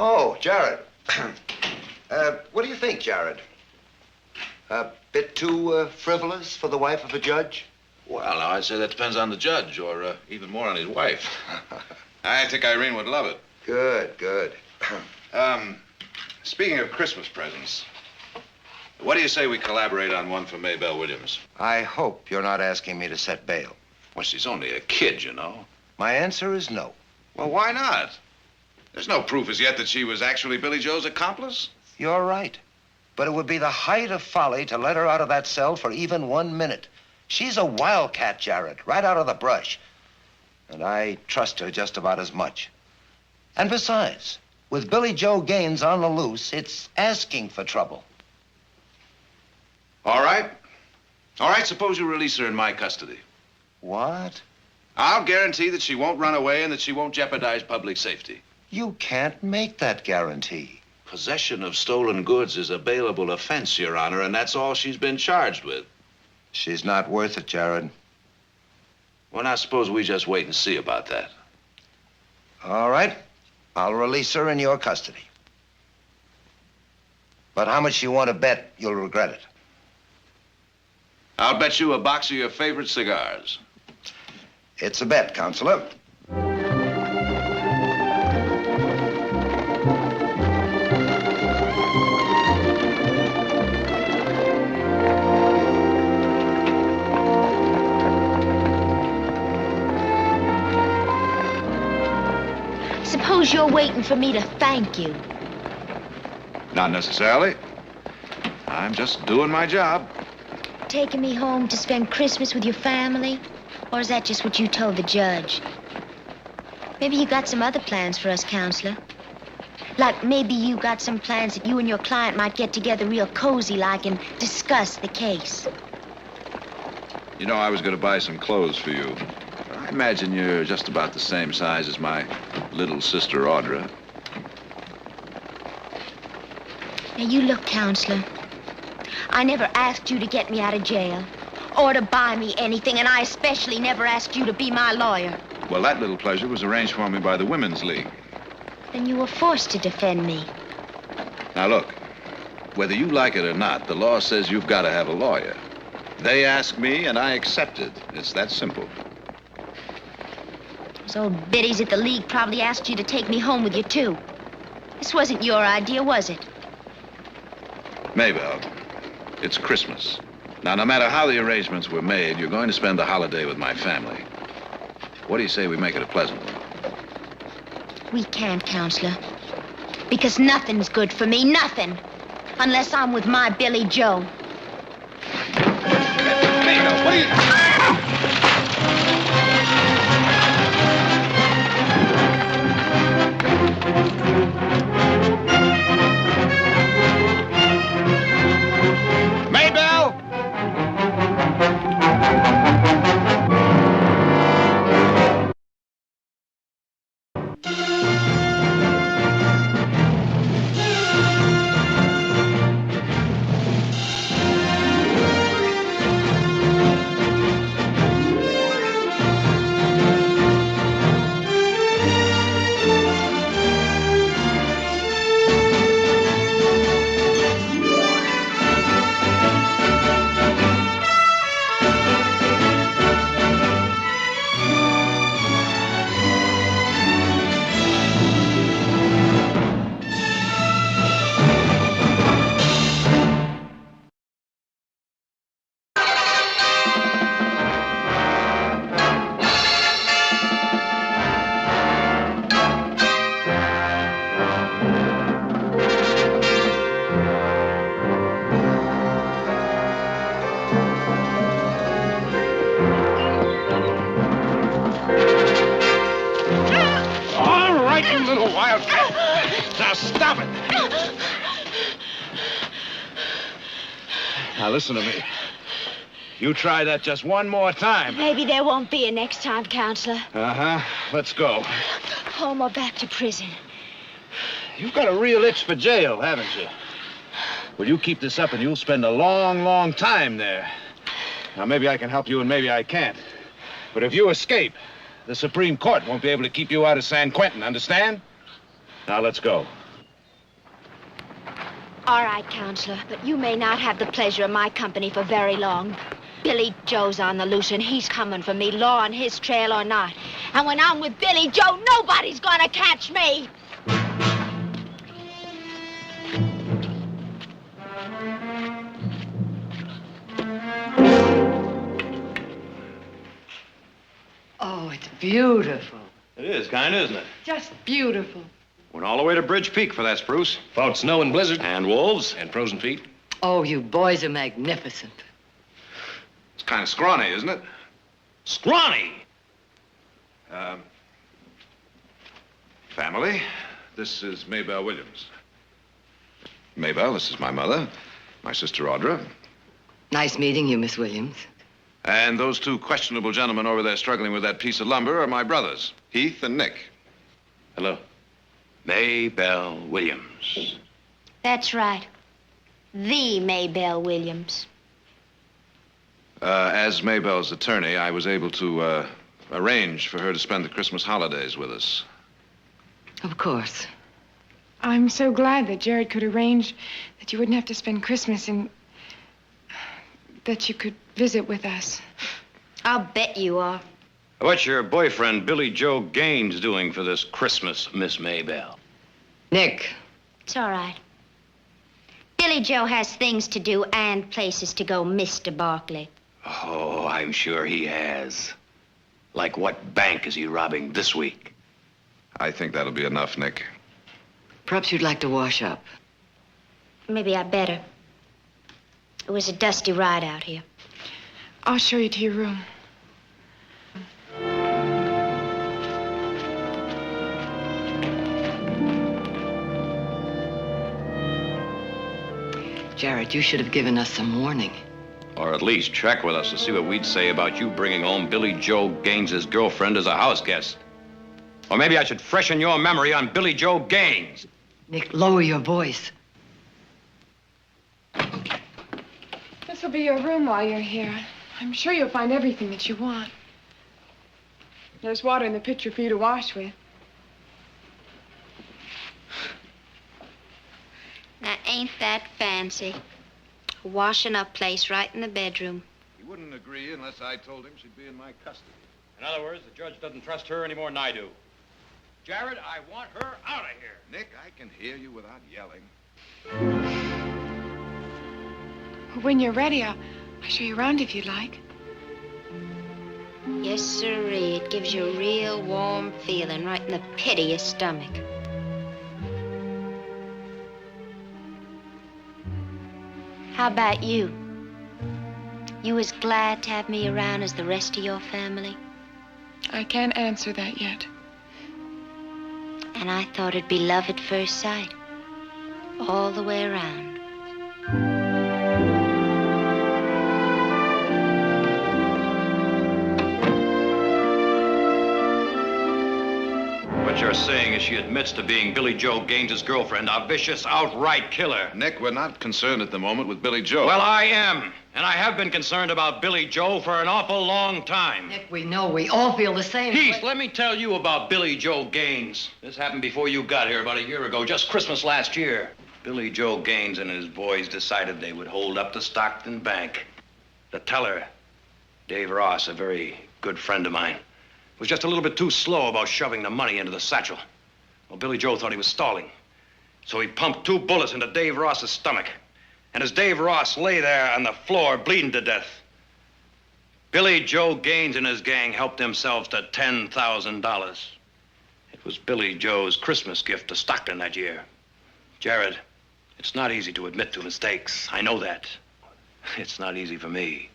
Oh, Jarrod. What do you think, Jarrod? A bit too frivolous for the wife of a judge? Well, now, I'd say that depends on the judge, or even more on his wife. I think Irene would love it. Good, good. Speaking of Christmas presents, what do you say we collaborate on one for Maybelle Williams? I hope you're not asking me to set bail. Well, she's only a kid, you know. My answer is no. Well, why not? There's no proof as yet that she was actually Billy Joe's accomplice. You're right. But it would be the height of folly to let her out of that cell for even 1 minute. She's a wildcat, Jarrod, right out of the brush. And I trust her just about as much. And besides, with Billy Joe Gaines on the loose, it's asking for trouble. All right. All right, suppose you release her in my custody. What? I'll guarantee that she won't run away and that she won't jeopardize public safety. You can't make that guarantee. Possession of stolen goods is a bailable offense, Your Honor, and that's all she's been charged with. She's not worth it, Jarrod. Well, now, suppose we just wait and see about that. All right. I'll release her in your custody. But how much you want to bet you'll regret it? I'll bet you a box of your favorite cigars. It's a bet, Counselor. Suppose you're waiting for me to thank you. Not necessarily. I'm just doing my job. Taking me home to spend Christmas with your family? Or is that just what you told the judge? Maybe you got some other plans for us, Counselor. Like maybe you got some plans that you and your client might get together real cozy-like and discuss the case. You know, I was going to buy some clothes for you. I imagine you're just about the same size as my little sister, Audra. Now, you look, Counselor. I never asked you to get me out of jail or to buy me anything, and I especially never asked you to be my lawyer. Well, that little pleasure was arranged for me by the Women's League. Then you were forced to defend me. Now, look, whether you like it or not, the law says you've got to have a lawyer. They asked me, and I accepted. It's that simple. Those old biddies at the League probably asked you to take me home with you, too. This wasn't your idea, was it? Maybelle, it's Christmas. Now, no matter how the arrangements were made, you're going to spend the holiday with my family. What do you say we make it a pleasant one? We can't, Counselor. Because nothing's good for me, nothing. Unless I'm with my Billy Joe. Maybelle, what are you... Now stop it! Now listen to me. You try that just one more time. Maybe there won't be a next time, Counselor. Uh-huh. Let's go. Home or back to prison. You've got a real itch for jail, haven't you? Well, you keep this up and you'll spend a long, long time there. Now, maybe I can help you and maybe I can't. But if you escape, the Supreme Court won't be able to keep you out of San Quentin, understand? Now, let's go. All right, Counselor, but you may not have the pleasure of my company for very long. Billy Joe's on the loose, and he's coming for me, law on his trail or not. And when I'm with Billy Joe, nobody's gonna catch me. Oh, it's beautiful. It is, kind of, isn't it? Just beautiful. Went all the way to Bridge Peak for that spruce. Fought snow and blizzard. And wolves. And frozen feet. Oh, you boys are magnificent. It's kind of scrawny, isn't it? Scrawny! Family, this is Maybelle Williams. Maybelle, this is my mother, my sister Audra. Nice meeting you, Miss Williams. And those two questionable gentlemen over there struggling with that piece of lumber are my brothers, Heath and Nick. Hello. Maybelle Williams. That's right. The Maybelle Williams. As Maybelle's attorney, I was able to arrange for her to spend the Christmas holidays with us. Of course. I'm so glad that Jarrod could arrange that you wouldn't have to spend Christmas and that you could visit with us. I'll bet you are. What's your boyfriend, Billy Joe Gaines, doing for this Christmas, Miss Maybelle? Nick. It's all right. Billy Joe has things to do and places to go, Mr. Barkley. Oh, I'm sure he has. Like what bank is he robbing this week? I think that'll be enough, Nick. Perhaps you'd like to wash up. Maybe I better. It was a dusty ride out here. I'll show you to your room. Jarrod, you should have given us some warning. Or at least check with us to see what we'd say about you bringing home Billy Joe Gaines's girlfriend as a house guest. Or maybe I should freshen your memory on Billy Joe Gaines. Nick, lower your voice. This will be your room while you're here. I'm sure you'll find everything that you want. There's water in the pitcher for you to wash with. Now, ain't that fancy? A washing up place right in the bedroom. He wouldn't agree unless I told him she'd be in my custody. In other words, the judge doesn't trust her any more than I do. Jarrod, I want her out of here. Nick, I can hear you without yelling. When you're ready, I'll show you around if you'd like. Yes, sirree. It gives you a real warm feeling right in the pit of your stomach. How about you? You as glad to have me around as the rest of your family? I can't answer that yet. And I thought it'd be love at first sight. All the way around. What you're saying is she admits to being Billy Joe Gaines's girlfriend, a vicious, outright killer. Nick, we're not concerned at the moment with Billy Joe. Well, I am. And I have been concerned about Billy Joe for an awful long time. Nick, we know. We all feel the same. Heath, let me tell you about Billy Joe Gaines. This happened before you got here about a year ago, just Christmas last year. Billy Joe Gaines and his boys decided they would hold up the Stockton Bank. The teller, Dave Ross, a very good friend of mine, was just a little bit too slow about shoving the money into the satchel. Well, Billy Joe thought he was stalling. So he pumped 2 bullets into Dave Ross's stomach. And as Dave Ross lay there on the floor bleeding to death, Billy Joe Gaines and his gang helped themselves to $10,000. It was Billy Joe's Christmas gift to Stockton that year. Jarrod, it's not easy to admit to mistakes. I know that. It's not easy for me.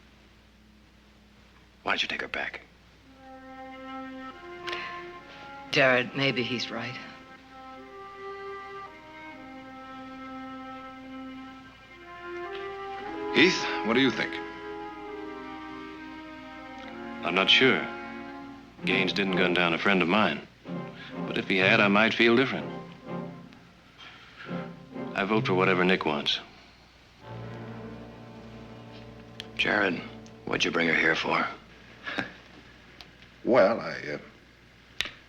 Why don't you take her back? Jarrod, maybe he's right. Heath, what do you think? I'm not sure. Gaines didn't gun down a friend of mine. But if he had, I might feel different. I vote for whatever Nick wants. Jarrod, what'd you bring her here for? Well,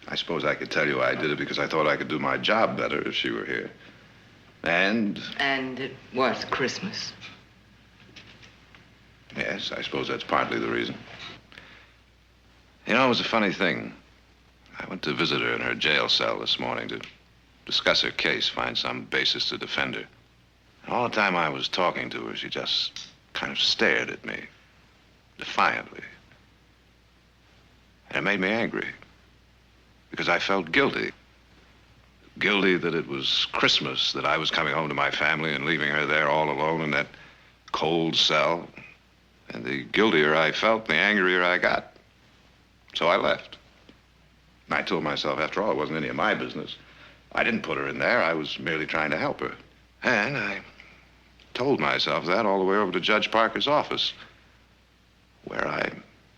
I suppose I could tell you I did it because I thought I could do my job better if she were here. And? And it was Christmas. Yes, I suppose that's partly the reason. You know, it was a funny thing. I went to visit her in her jail cell this morning to discuss her case, find some basis to defend her. And all the time I was talking to her, she just kind of stared at me, defiantly. And it made me angry, because I felt guilty. Guilty that it was Christmas, that I was coming home to my family and leaving her there all alone in that cold cell. And the guiltier I felt, the angrier I got. So I left. And I told myself, after all, it wasn't any of my business. I didn't put her in there. I was merely trying to help her. And I told myself that all the way over to Judge Parker's office, where I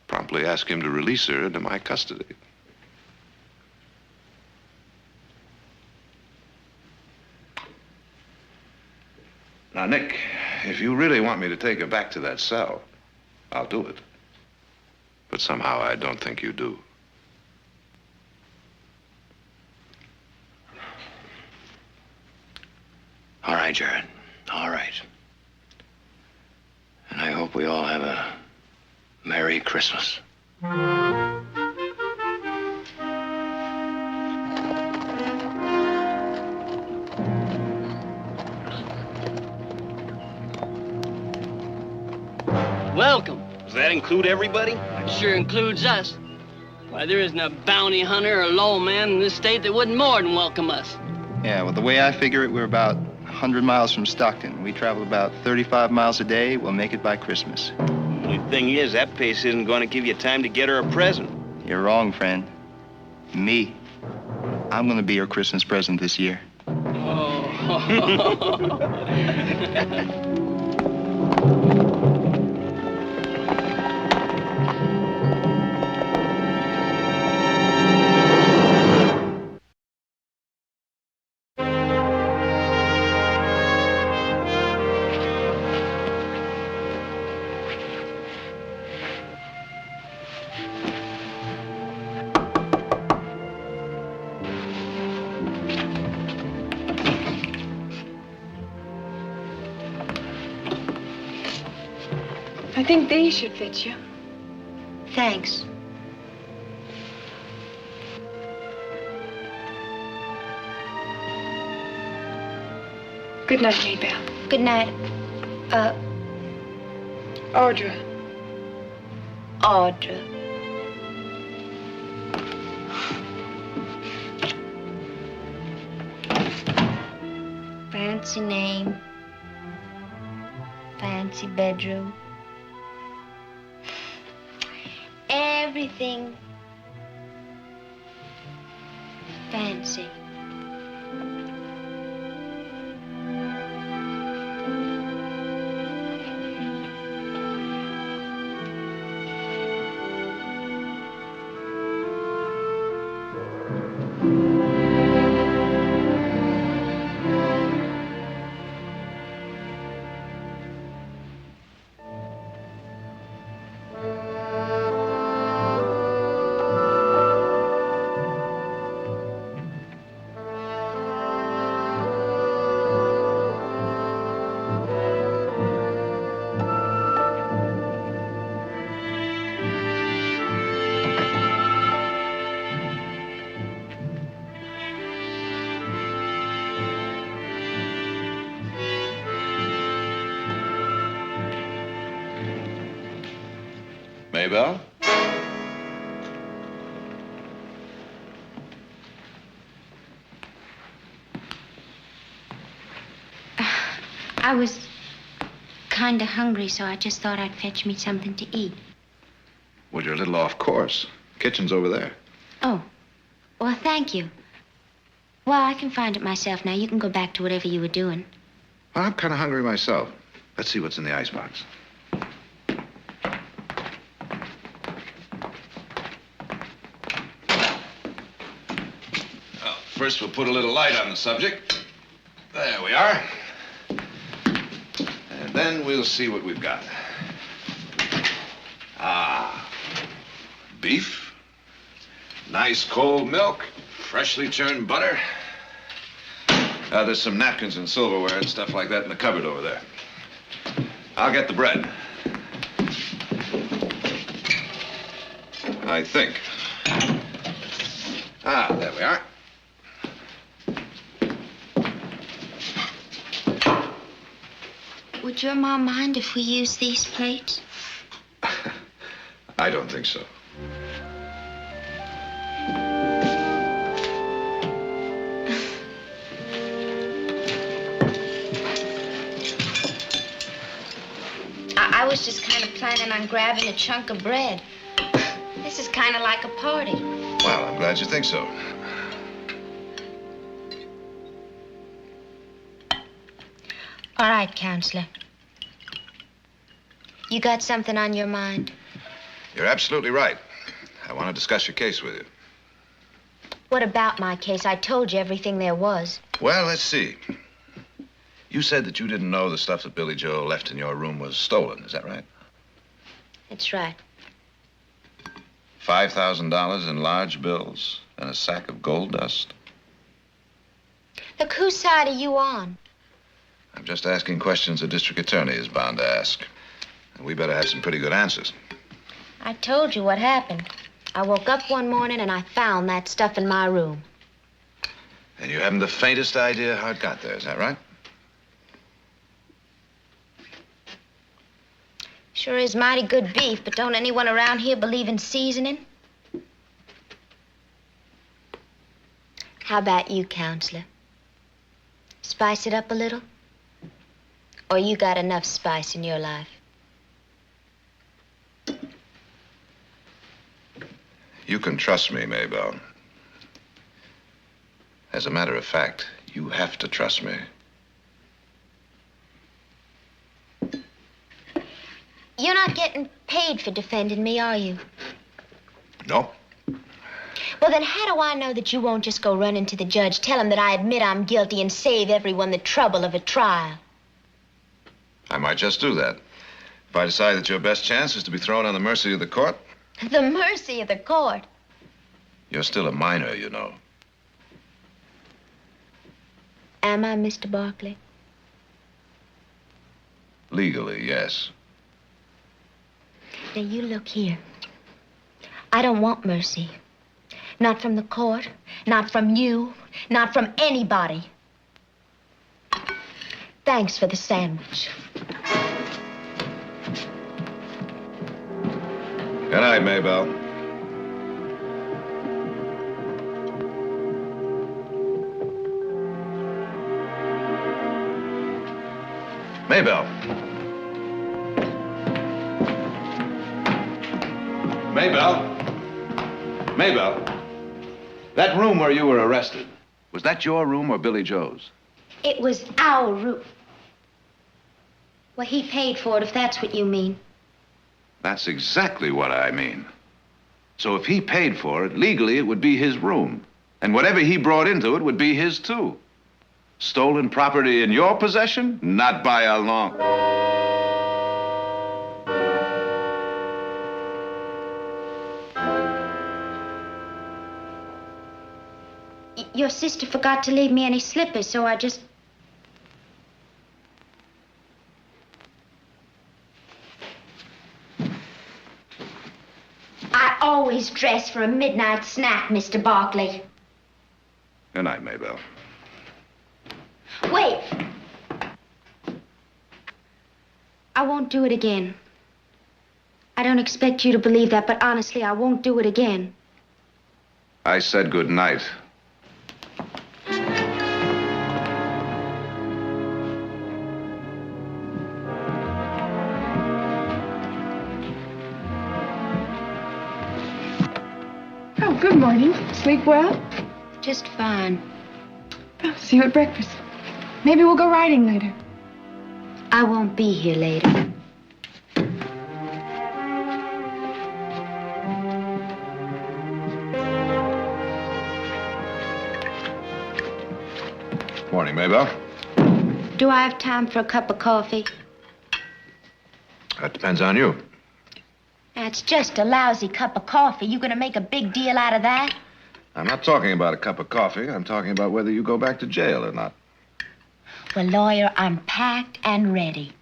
promptly asked him to release her into my custody. Now, Nick, if you really want me to take her back to that cell, I'll do it. But somehow I don't think you do. All right, Jarrod. All right. And I hope we all have a Merry Christmas. Welcome. Does that include everybody? It sure includes us. Why, there isn't a bounty hunter or lawman in this state that wouldn't more than welcome us. Yeah, well, the way I figure it, we're about 100 miles from Stockton. We travel about 35 miles a day. We'll make it by Christmas. Only thing is, that pace isn't going to give you time to get her a present. You're wrong, friend. Me. I'm going to be her Christmas present this year. Oh. I think these should fit you. Thanks. Good night, Maybelle. Good night. Audra. Audra. Fancy name. Fancy bedroom. Everything fancy. Maybelle? I was kind of hungry, so I just thought I'd fetch me something to eat. Well, you're a little off course. Kitchen's over there. Oh, well, thank you. Well, I can find it myself now. You can go back to whatever you were doing. Well, I'm kind of hungry myself. Let's see what's in the icebox. Well, first we'll put a little light on the subject. There we are. And then we'll see what we've got. Ah, beef, nice cold milk, freshly churned butter, There's some napkins and silverware and stuff like that in the cupboard over there. I'll get the bread. I think. Ah, there we are. Would your mom mind if we use these plates? I don't think so. I was just kind of planning on grabbing a chunk of bread. This is kind of like a party. Well, I'm glad you think so. All right, Counselor. You got something on your mind? You're absolutely right. I want to discuss your case with you. What about my case? I told you everything there was. Well, let's see. You said that you didn't know the stuff that Billy Joe left in your room was stolen. Is that right? That's right. $5,000 in large bills and a sack of gold dust. Look, whose side are you on? I'm just asking questions a district attorney is bound to ask. And we better have some pretty good answers. I told you what happened. I woke up one morning and I found that stuff in my room. And you haven't the faintest idea how it got there, is that right? Sure is mighty good beef, but don't anyone around here believe in seasoning? How about you, Counselor? Spice it up a little? Or you got enough spice in your life? You can trust me, Maybelle. As a matter of fact, you have to trust me. You're not getting paid for defending me, are you? No. Well, then how do I know that you won't just go running to the judge, tell him that I admit I'm guilty, and save everyone the trouble of a trial? I might just do that. If I decide that your best chance is to be thrown on the mercy of the court. The mercy of the court? You're still a minor, you know. Am I, Mr. Barkley? Legally, yes. Now, you look here. I don't want mercy. Not from the court, not from you, not from anybody. Thanks for the sandwich. Good night, Maybelle. Maybelle. Maybelle. Maybelle. That room where you were arrested, was that your room or Billy Joe's? It was our room. Well, he paid for it, if that's what you mean. That's exactly what I mean. So if he paid for it, legally it would be his room. And whatever he brought into it would be his, too. Stolen property in your possession? Not by a long... Your sister forgot to leave me any slippers, so I just... I always dress for a midnight snack, Mr. Barkley. Good night, Maybelle. Wait. I won't do it again. I don't expect you to believe that, but honestly, I won't do it again. I said good night. Oh, good morning. Sleep well? Just fine. Oh, see you at breakfast. Maybe we'll go riding later. I won't be here later. Morning, Maybelle. Do I have time for a cup of coffee? That depends on you. That's just a lousy cup of coffee. You gonna make a big deal out of that? I'm not talking about a cup of coffee. I'm talking about whether you go back to jail or not. Well, lawyer, I'm packed and ready.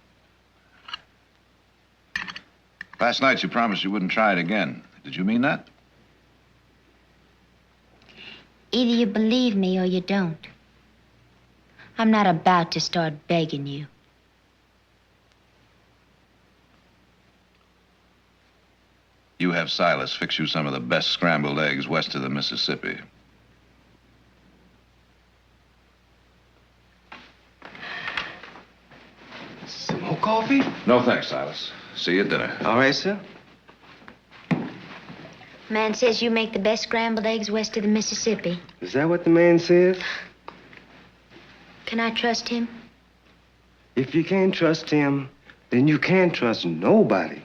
Last night you promised you wouldn't try it again. Did you mean that? Either you believe me or you don't. I'm not about to start begging you. You have Silas fix you some of the best scrambled eggs west of the Mississippi. Some more coffee? No thanks, Silas. See you at dinner. All right, sir. Man says you make the best scrambled eggs west of the Mississippi. Is that what the man says? Can I trust him? If you can't trust him, then you can't trust nobody.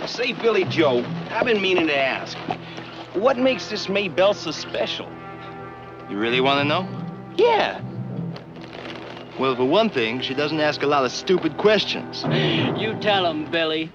Say, Billy Joe, I've been meaning to ask. What makes this Maybelle so special? You really want to know? Yeah. Well, for one thing, she doesn't ask a lot of stupid questions. You tell him, Billy.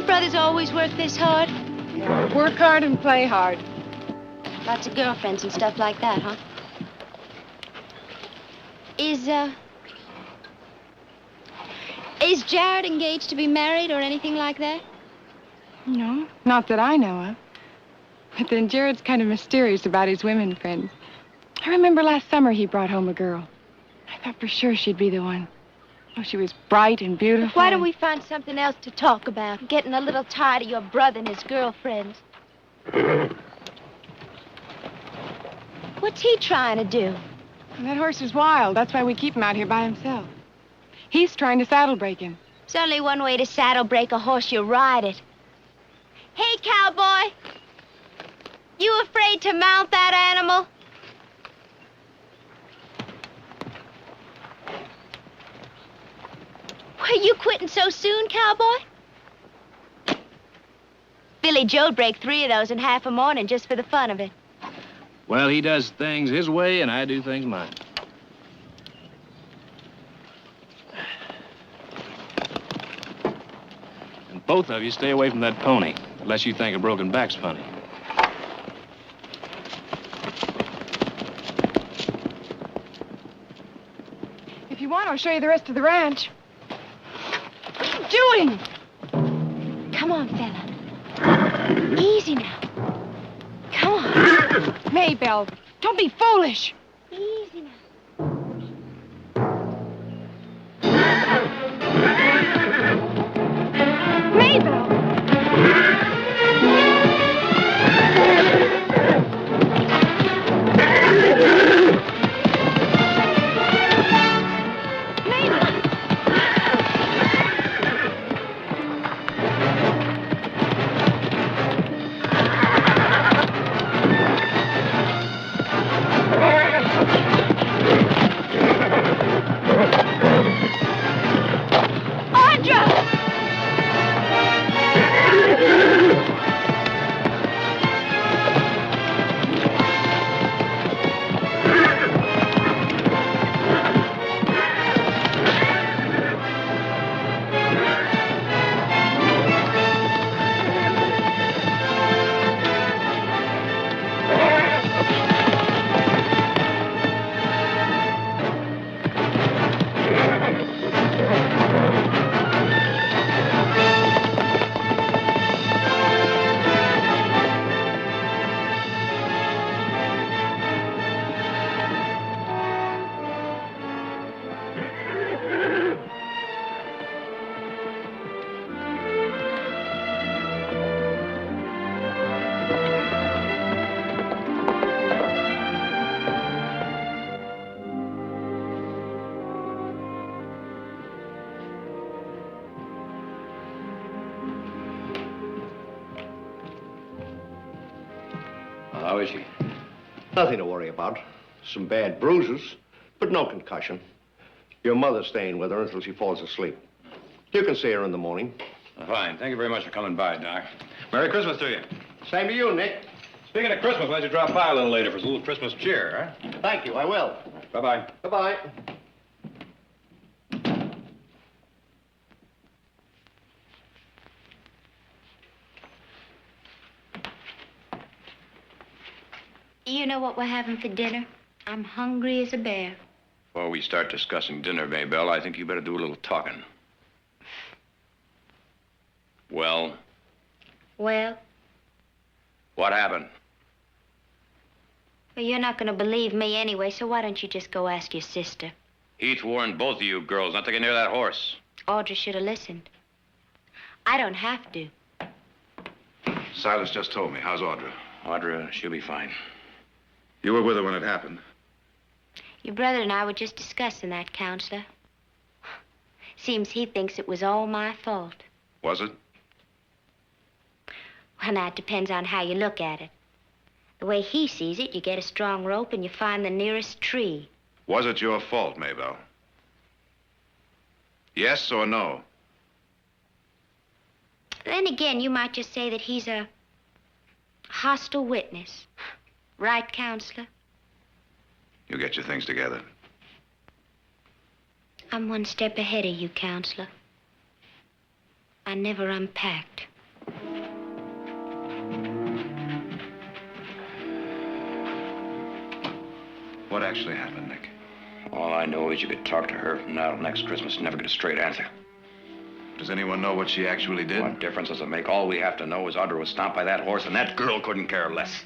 Brothers always work this hard? Work hard and play hard. Lots of girlfriends and stuff like that, huh? Is Jarrod engaged to be married or anything like that? No, not that I know of. But then Jarrod's kind of mysterious about his women friends. I remember last summer he brought home a girl. I thought for sure she'd be the one. Oh, she was bright and beautiful. Why don't we find something else to talk about? I'm getting a little tired of your brother and his girlfriends. What's he trying to do? That horse is wild. That's why we keep him out here by himself. He's trying to saddle break him. There's only one way to saddle break a horse. You ride it. Hey, cowboy. You afraid to mount that animal? Are you quitting so soon, cowboy? Billy Joe'd break 3 of those in half a morning just for the fun of it. Well, he does things his way, and I do things mine. And both of you stay away from that pony, unless you think a broken back's funny. If you want, I'll show you the rest of the ranch. What are you doing? Come on, fella. Easy now. Come on. Maybelle, don't be foolish. Easy now. Maybelle! how is she? Nothing to worry about. Some bad bruises, but no concussion. Your mother's staying with her until she falls asleep. You can see her in the morning. Fine. Thank you very much for coming by, Doc. Merry Christmas to you. Same to you, Nick. Speaking of Christmas, why don't you drop by a little later for a little Christmas cheer, huh? Thank you, I will. Bye-bye. Bye-bye. You know what we're having for dinner? I'm hungry as a bear. Before we start discussing dinner, Maybelle, I think you better do a little talking. Well? Well? What happened? Well, you're not going to believe me anyway, so why don't you just go ask your sister? Heath warned both of you girls not to get near that horse. Audra should have listened. I don't have to. Silas just told me. How's Audra? Audra, she'll be fine. You were with her when it happened. Your brother and I were just discussing that, Counselor. Seems he thinks it was all my fault. Was it? Well, now, it depends on how you look at it. The way he sees it, you get a strong rope and you find the nearest tree. Was it your fault, Maybelle? Yes or no? Then again, you might just say that he's a hostile witness. Right, Counselor? You get your things together. I'm one step ahead of you, Counselor. I never unpacked. What actually happened, Nick? All I know is you could talk to her from now till next Christmas and never get a straight answer. Does anyone know what she actually did? What difference does it make? All we have to know is Audra was stomped by that horse, and that girl couldn't care less.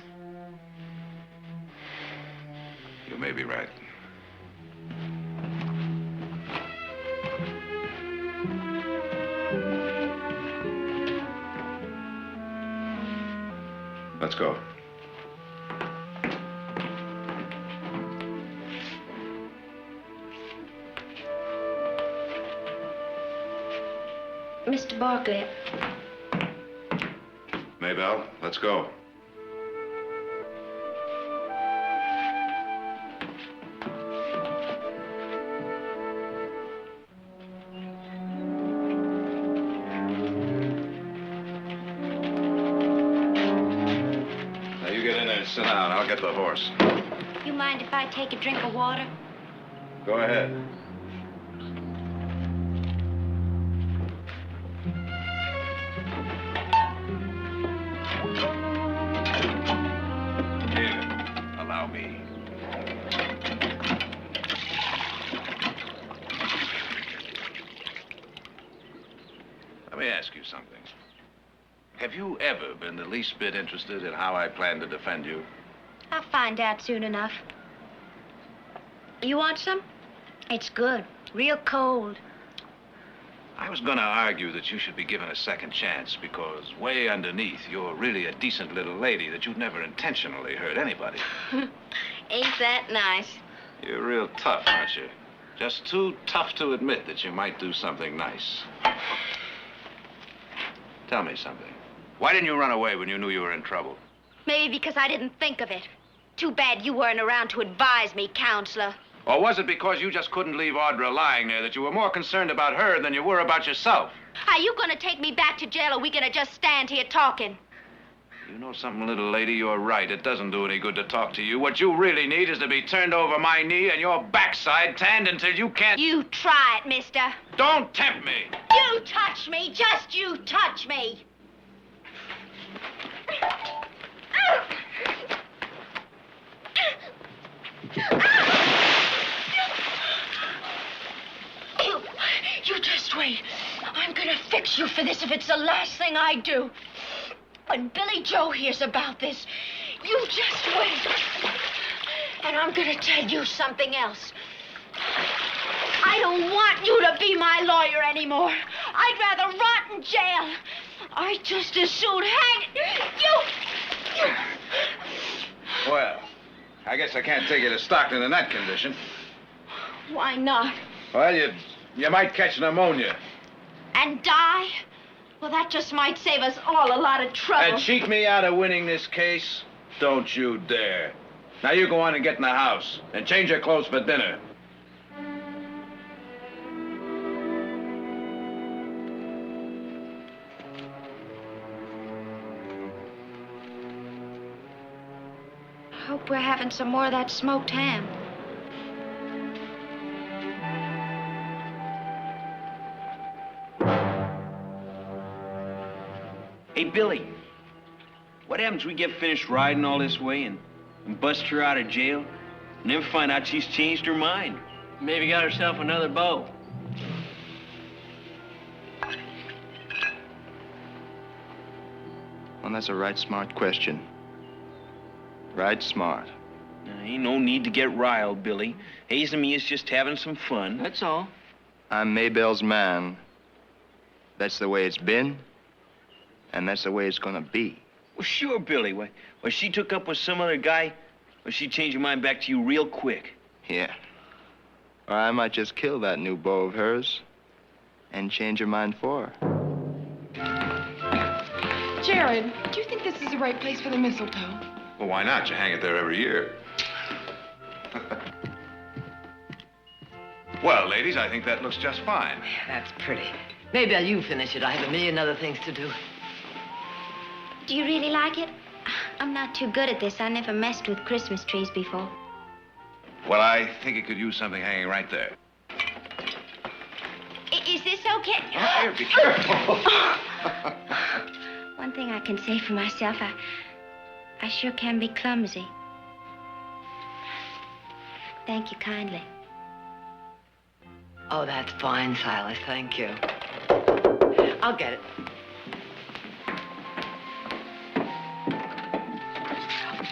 You may be right. Let's go. Mr. Barkley. Maybelle, let's go. Now you get in there and sit down. I'll get the horse. You mind if I take a drink of water? Go ahead. Have you ever been the least bit interested in how I plan to defend you? I'll find out soon enough. You want some? It's good. Real cold. I was going to argue that you should be given a second chance because way underneath, you're really a decent little lady that you'd never intentionally hurt anybody. Ain't that nice? You're real tough, aren't you? Just too tough to admit that you might do something nice. Tell me something. Why didn't you run away when you knew you were in trouble? Maybe because I didn't think of it. Too bad you weren't around to advise me, Counselor. Or was it because you just couldn't leave Audra lying there that you were more concerned about her than you were about yourself? Are you going to take me back to jail, or are we going to just stand here talking? You know something, little lady? You're right. It doesn't do any good to talk to you. What you really need is to be turned over my knee and your backside tanned until you can't... You try it, mister. Don't tempt me. You touch me. Just you touch me. You just wait. I'm gonna fix you for this if it's the last thing I do. When Billy Joe hears about this, you just wait. And I'm gonna tell you something else. I don't want you to be my lawyer anymore. I'd rather rot in jail. I'd just as soon hang you. Well, I guess I can't take you to Stockton in that condition. Why not? Well, you might catch pneumonia. And die? Well, that just might save us all a lot of trouble. And cheat me out of winning this case? Don't you dare. Now you go on and get in the house and change your clothes for dinner. Hope we're having some more of that smoked ham. Hey, Billy, what happens we get finished riding all this way and bust her out of jail and then find out she's changed her mind? Maybe got herself another beau. Well, that's a right smart question. Right smart. Ain't no need to get riled, Billy. Hayes and me is just having some fun. That's all. I'm Maybelle's man. That's the way it's been, and that's the way it's gonna be. Well, sure, Billy. When she took up with some other guy, well, she changed her mind back to you real quick. Yeah. Or I might just kill that new beau of hers and change her mind for her. Jarrod, do you think this is the right place for the mistletoe? Well, why not? You hang it there every year. Well, ladies, I think that looks just fine. That's pretty. Maybe you finish it. I have a million other things to do. Do you really like it? I'm not too good at this. I never messed with Christmas trees before. Well, I think it could use something hanging right there. Is this okay? Oh, here, be careful. One thing I can say for myself, I sure can be clumsy. Thank you kindly. Oh, that's fine, Silas. Thank you. I'll get it.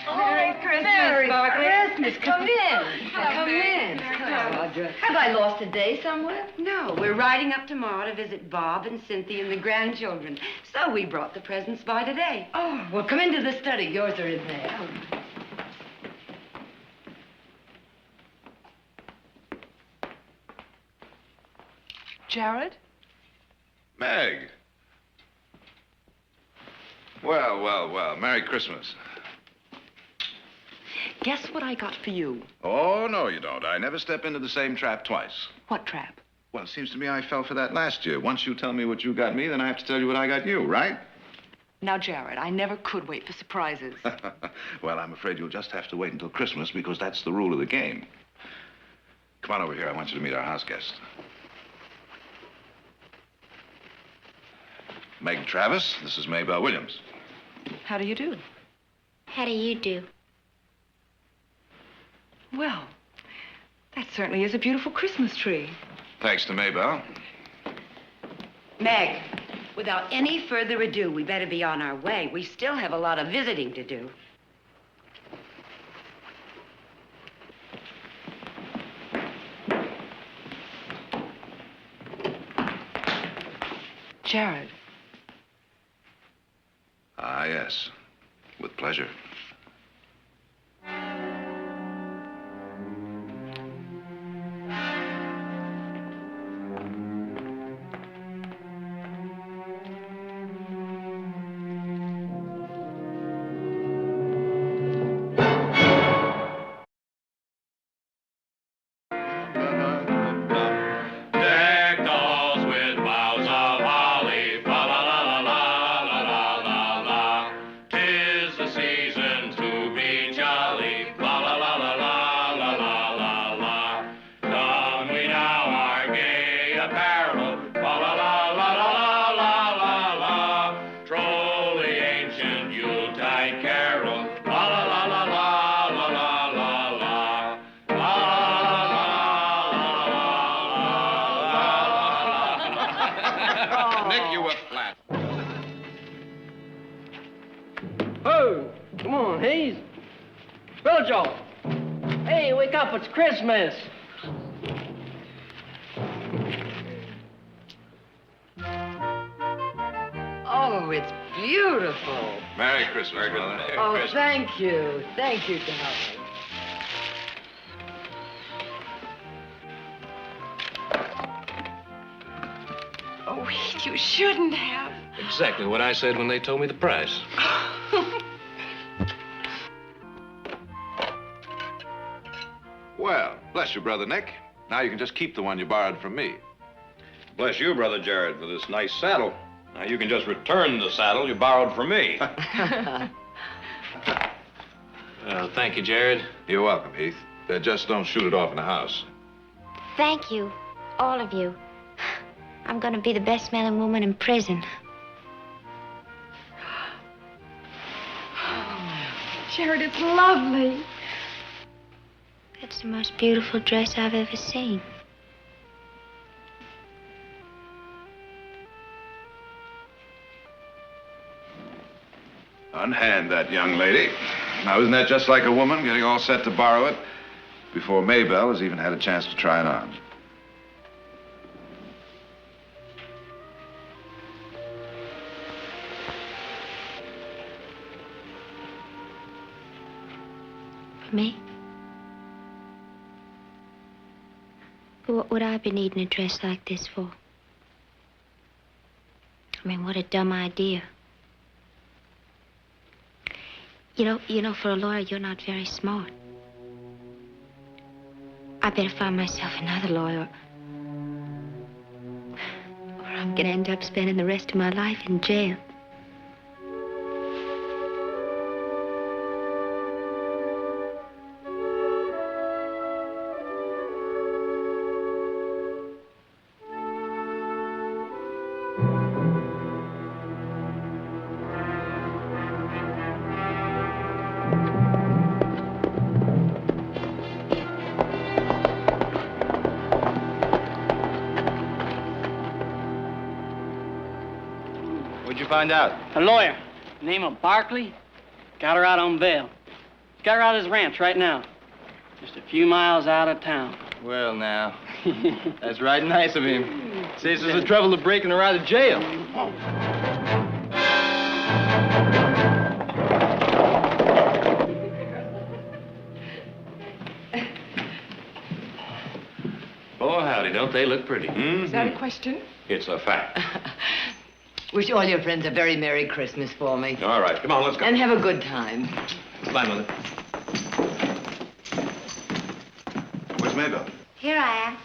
Merry Christmas, Barkley. Christmas. Come in. Come in. Hello, Audra. Have I lost a day somewhere? No, we're riding up tomorrow to visit Bob and Cynthia and the grandchildren. So we brought the presents by today. Oh, well, come into the study. Yours are in there. Jarrod? Meg. Well. Merry Christmas. Guess what I got for you? Oh, no, you don't. I never step into the same trap twice. What trap? Well, it seems to me I fell for that last year. Once you tell me what you got me, then I have to tell you what I got you, right? Now, Jarrod, I never could wait for surprises. Well, I'm afraid you'll just have to wait until Christmas because that's the rule of the game. Come on over here. I want you to meet our house guest. Meg Travis, this is Maybelle Williams. How do you do? How do you do? Well, that certainly is a beautiful Christmas tree. Thanks to Maybelle. Meg, without any further ado, we better be on our way. We still have a lot of visiting to do. Jarrod. Ah, yes. With pleasure. Come on, Heath. Joe. Hey, wake up, it's Christmas. Oh, it's beautiful. Merry Christmas, brother. Oh, thank you. Thank you to help me. Oh, Heath, you shouldn't have. Exactly what I said when they told me the price. Well, bless you, Brother Nick. Now you can just keep the one you borrowed from me. Bless you, Brother Jarrod, for this nice saddle. Now you can just return the saddle you borrowed from me. Well, thank you, Jarrod. You're welcome, Heath. Just don't shoot it off in the house. Thank you, all of you. I'm going to be the best smelling woman in prison. Jarrod, it's lovely. That's the most beautiful dress I've ever seen. Unhand that young lady. Now, isn't that just like a woman getting all set to borrow it before Maybelle has even had a chance to try it on? For me? What would I be needing a dress like this for? I mean, what a dumb idea. You know, for a lawyer, you're not very smart. I better find myself another lawyer. Or I'm gonna end up spending the rest of my life in jail. Find out. A lawyer, name of Barkley, got her out on bail. He's got her out at his ranch right now, just a few miles out of town. Well, now, that's right nice of him. Saves us the trouble of breaking her out of jail. Oh, howdy, don't they look pretty? Mm-hmm. Is that a question? It's a fact. Wish all your friends a very Merry Christmas for me. All right, come on, let's go. And have a good time. Bye, Mother. Where's Maybelle? Here I am.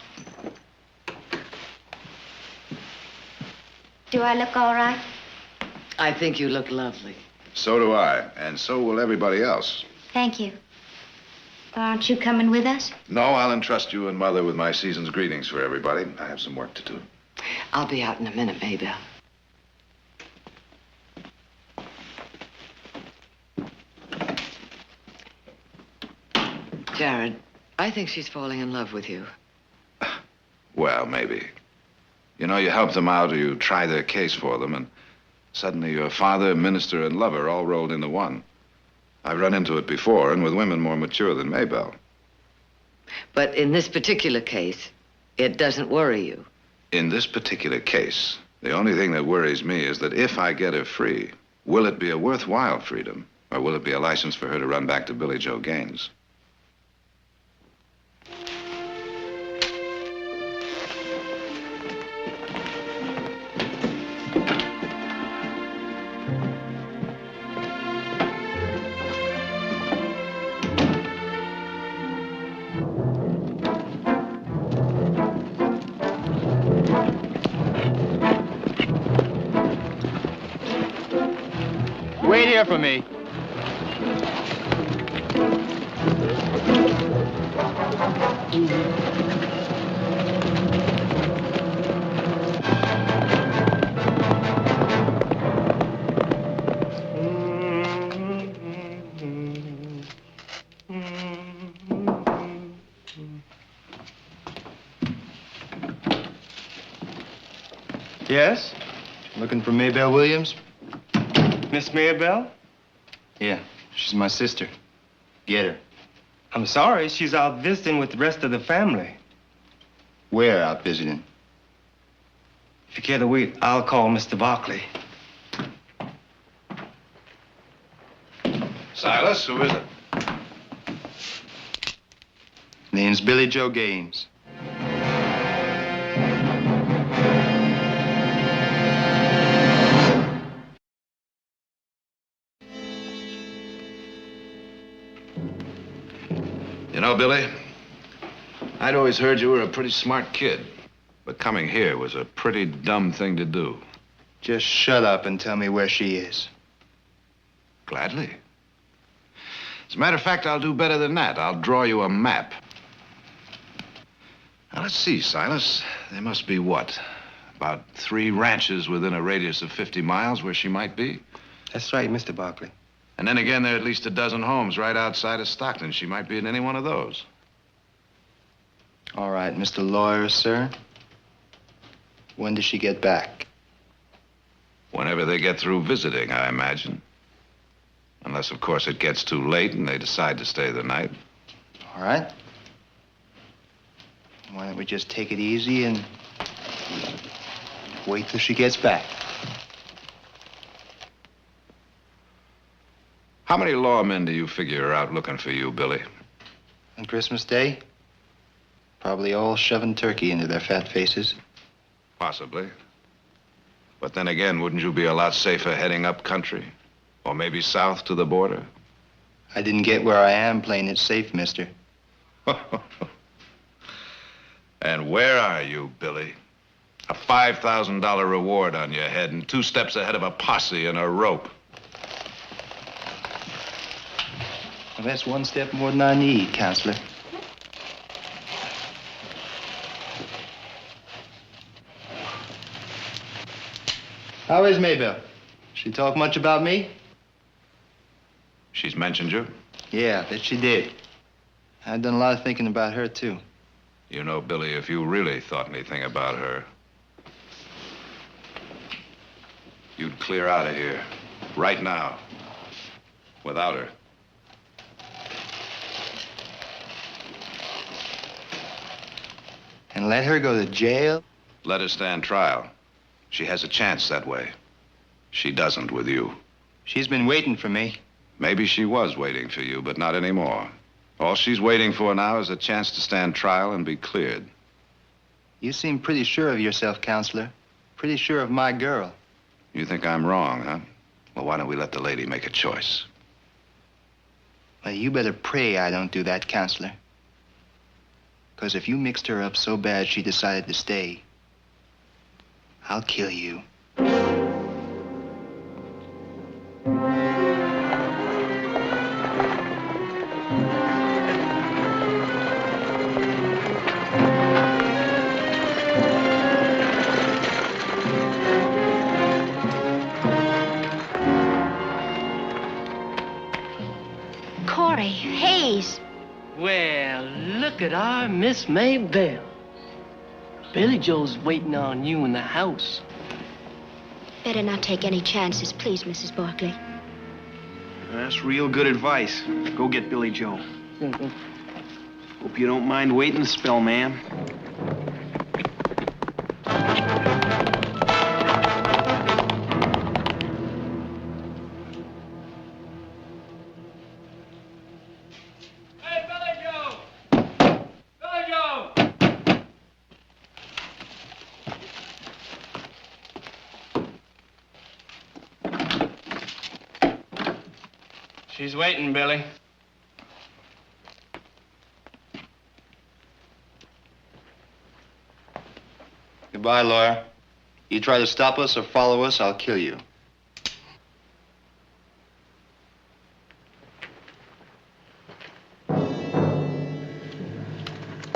Do I look all right? I think you look lovely. So do I, and so will everybody else. Thank you. Aren't you coming with us? No, I'll entrust you and Mother with my season's greetings for everybody. I have some work to do. I'll be out in a minute, Maybelle. Jarrod, I think she's falling in love with you. Well, maybe. You know, you help them out or you try their case for them, and suddenly you're father, minister, and lover all rolled into one. I've run into it before, and with women more mature than Maybelle. But in this particular case, it doesn't worry you. In this particular case, the only thing that worries me is that if I get her free, will it be a worthwhile freedom, or will it be a license for her to run back to Billy Joe Gaines? Wait here for me. Yes? Looking for Maybelle Williams? Miss Maybelle? Yeah, she's my sister. Get her. I'm sorry, she's out visiting with the rest of the family. Where out visiting? If you care to wait, I'll call Mr. Barkley. Silas, who is it? Name's Billy Joe Gaines. You know, Billy, I'd always heard you were a pretty smart kid. But coming here was a pretty dumb thing to do. Just shut up and tell me where she is. Gladly. As a matter of fact, I'll do better than that. I'll draw you a map. Now, let's see, Silas. There must be what? About 3 ranches within a radius of 50 miles where she might be? That's right, Mr. Barkley. And then again, there are at least a dozen homes right outside of Stockton. She might be in any one of those. All right, Mr. Lawyer, sir. When does she get back? Whenever they get through visiting, I imagine. Unless, of course, it gets too late and they decide to stay the night. All right. Why don't we just take it easy and wait till she gets back? How many lawmen do you figure are out looking for you, Billy? On Christmas Day? Probably all shoving turkey into their fat faces. Possibly. But then again, wouldn't you be a lot safer heading up country? Or maybe south to the border? I didn't get where I am playing it safe, mister. And where are you, Billy? A $5,000 reward on your head and 2 steps ahead of a posse and a rope. Well, that's 1 step more than I need, counselor. How is Maybelle? She talk much about me? She's mentioned you? Yeah, that she did. I've done a lot of thinking about her, too. You know, Billy, if you really thought anything about her, you'd clear out of here right now without her. And let her go to jail? Let her stand trial. She has a chance that way. She doesn't with you. She's been waiting for me. Maybe she was waiting for you, but not anymore. All she's waiting for now is a chance to stand trial and be cleared. You seem pretty sure of yourself, counselor. Pretty sure of my girl. You think I'm wrong, huh? Well, why don't we let the lady make a choice? Well, you better pray I don't do that, counselor. Because if you mixed her up so bad she decided to stay, I'll kill you. Corey, Hayes. Well, look at our Miss Maybelle. Billy Joe's waiting on you in the house. Better not take any chances, please, Mrs. Barkley. That's real good advice. Go get Billy Joe. Hope you don't mind waiting a spell, ma'am. She's waiting, Billy. Goodbye, lawyer. You try to stop us or follow us, I'll kill you.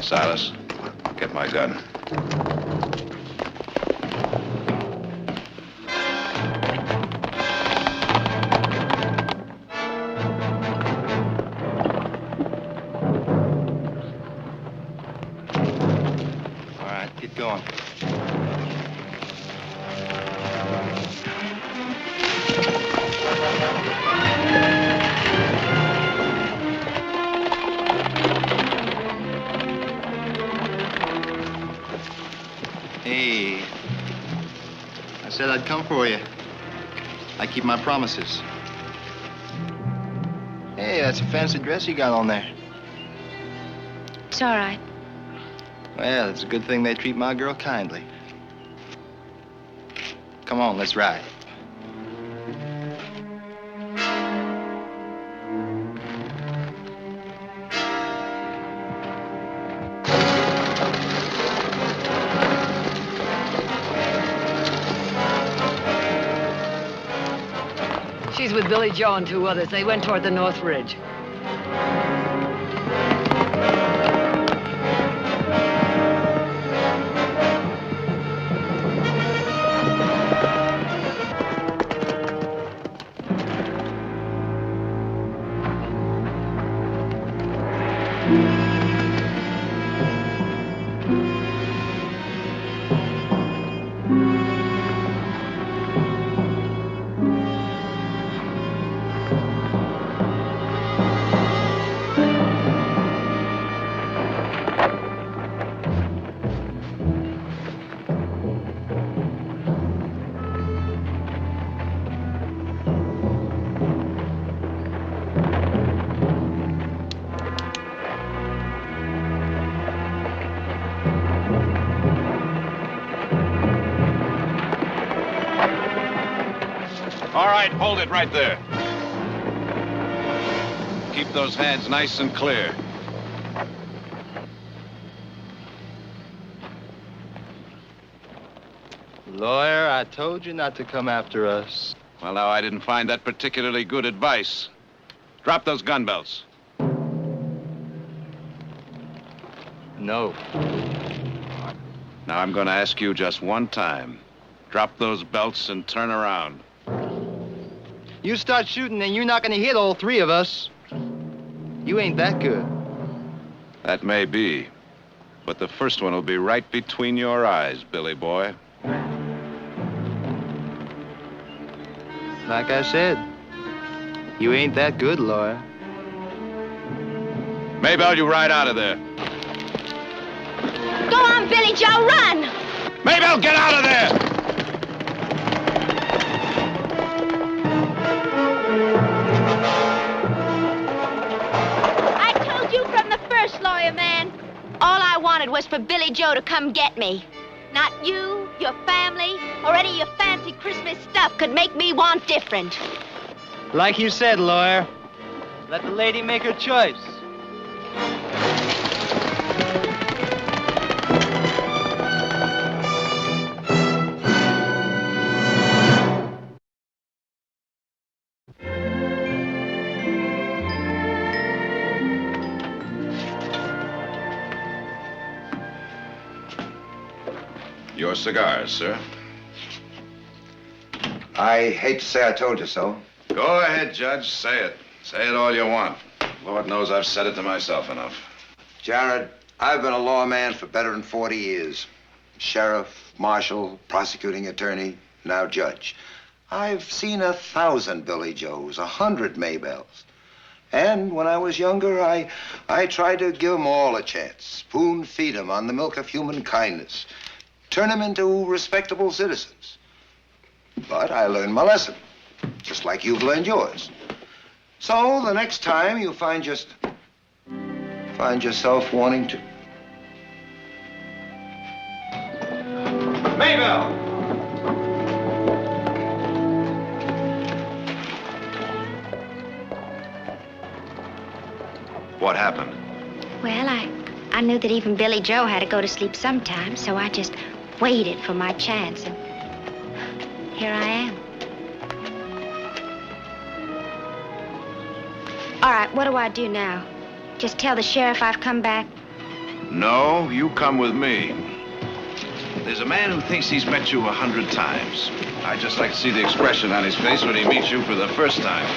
Silas, get my gun. Get going. Hey, I said I'd come for you. I keep my promises. Hey, that's a fancy dress you got on there. It's all right. Well, it's a good thing they treat my girl kindly. Come on, let's ride. She's with Billy Joe and 2 others. They went toward the North Ridge. All right, hold it right there. Keep those hands nice and clear. Lawyer, I told you not to come after us. Well, now, I didn't find that particularly good advice. Drop those gun belts. No. Now, I'm going to ask you just one time. Drop those belts and turn around. You start shooting and you're not gonna hit all 3 of us. You ain't that good. That may be. But the first one will be right between your eyes, Billy boy. Like I said, you ain't that good, lawyer. Maybelle, you ride out of there. Go on, Billy Joe, run! Maybelle, get out of there! I told you from the first, lawyer man. All I wanted was for Billy Joe to come get me. Not you, your family, or any of your fancy Christmas stuff could make me want different. Like you said, lawyer, let the lady make her choice. Your cigars, sir. I hate to say I told you so. Go ahead, Judge. Say it. Say it all you want. Lord knows I've said it to myself enough. Jarrod, I've been a lawman for better than 40 years. Sheriff, marshal, prosecuting attorney, now judge. I've seen 1,000 Billy Joes, 100 Maybelles. And when I was younger, I tried to give them all a chance. Spoon-feed them on the milk of human kindness. Turn them into respectable citizens. But I learned my lesson, just like you've learned yours. So the next time you find yourself wanting to... Maybelle! What happened? Well, I knew that even Billy Joe had to go to sleep sometime, so I just waited for my chance, and here I am. All right, what do I do now? Just tell the sheriff I've come back? No, you come with me. There's a man who thinks he's met you 100 times. I'd just like to see the expression on his face when he meets you for the first time.